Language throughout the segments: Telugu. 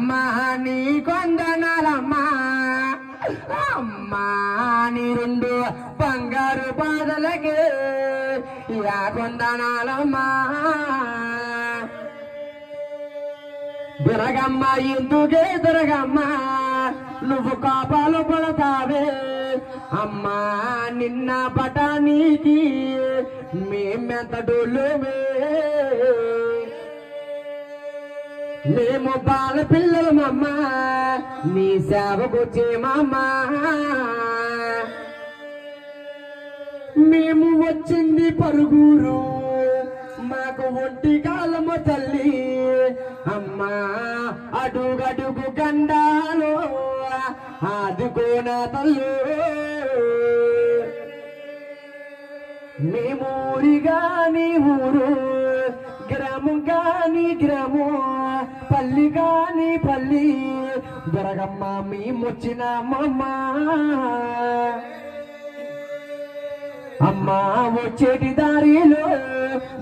అమ్మా నీ కొందనాలమ్మా అమ్మా నీ రెండు బంగారు పాదలకే యా కొందనాలమ్మా దురగమ్మ ఎందుకే దురగమ్మ నువ్వు కోపాలు పడతావే అమ్మా నిన్న పటానికి మేమెంత డోలుమే మేము బాల పిల్లలమమ్మ నీ సేవకు చేమమ్మా మేము వచ్చింది పరుగురు మాకు ఒంటి కాలము తల్లి అమ్మా అడుగడుగు గండాలు ఆదుకోన తల్లు మేము ఊరిగా నీ ఊరు గ్రామం కాని గ్రామం పల్లి కాని పల్లి దొరగమ్మ మేమొచ్చినామమ్మా అమ్మా వచ్చేటి దారిలో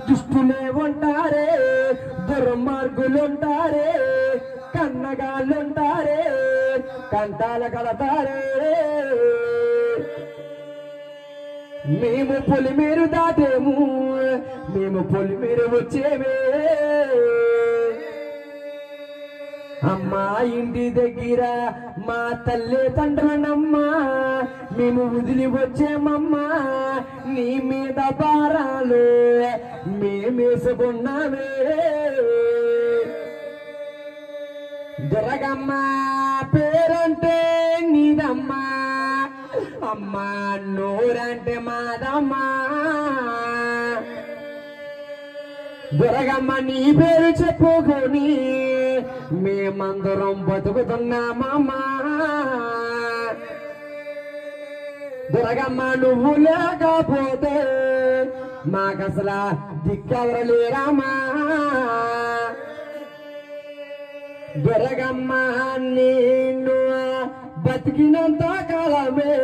దుష్టులే ఉంటారే దుర్మార్గులుంటారే కన్నగాళ్ళుంటారే కంటాల కడతారే మేము పొలిమేరు దాటేము మేము పొలిమేరు వచ్చేమే అమ్మా ఇంటి దగ్గర మా తల్లి తండ్రులనమ్మా మేము వదిలి వచ్చేమమ్మా నీ మీద భారాలు మేమేసుకున్నామే దురగమ్మ పేరంటే నీదమ్మా అమ్మా నోరంటే మాదమ్మా దురగమ్మ నీ పేరు చెప్పుకొని మేమందరం బతుకుతున్నామమ్మా దురగమ్మ నువ్వు లేకపోతే మాకసలా దిక్కెవరు లేరమ్మా దురగమ్మ నిన్ను బతికినంత కాలమే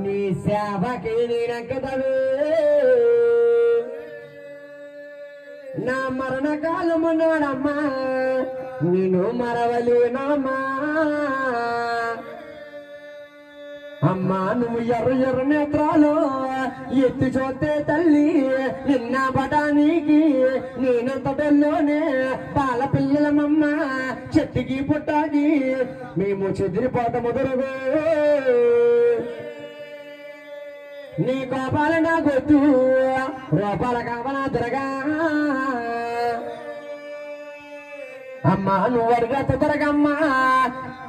నీ సేవకి నేనెక్కదవే నా మరణ కాలము నాడమ్మా నేను మరవలేనమ్మా అమ్మా నువ్వు ఎర్ర ఎర్ర నేత్రాలు ఎత్తి చూస్తే తల్లి నిన్న పటానికి నేనంతటల్లోనే పాల పిల్లలమమ్మ చెట్టుకి పుట్టాకి మేము చెదిరిపోతాము దొరగో నీ కోపాల నా గొద్దు రూపాల కావనా దొరగా అమ్మా నువ్వు అడగత దొరగమ్మా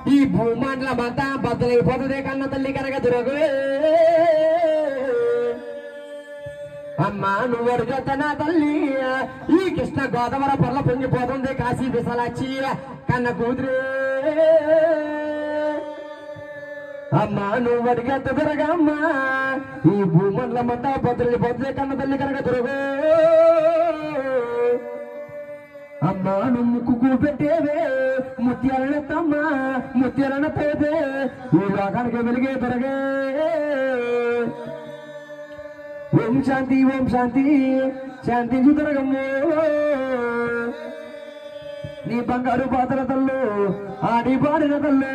ఈ భూమండలమంతా బద్దలైపోతుంది కన్న తల్లి కనుక దొరగు అమ్మా నువ్వు అడగత నా తల్లి ఈ కృష్ణ గోదావరి పొరల పొంగిపోతుంది కాశీ విశాలాక్షి కన్న కూతురు అమ్మా నువ్వు అడిగేంత దొరగమ్మా ఈ భూమండలమంతా బద్దలైపోతుంది కన్న తల్లి కనుక దొరగు అమ్మా నువ్వు ముక్కు పెట్టేవే ముత్యాలను తమ్మా ముత్యాలను పేదే ఈ లోకానికి వెలిగే దొరగే ఓం శాంతి శాంతి దొరగమ్మో నీ బంగారు పాత్ర తల్లు ఆడి పాడిన తల్లు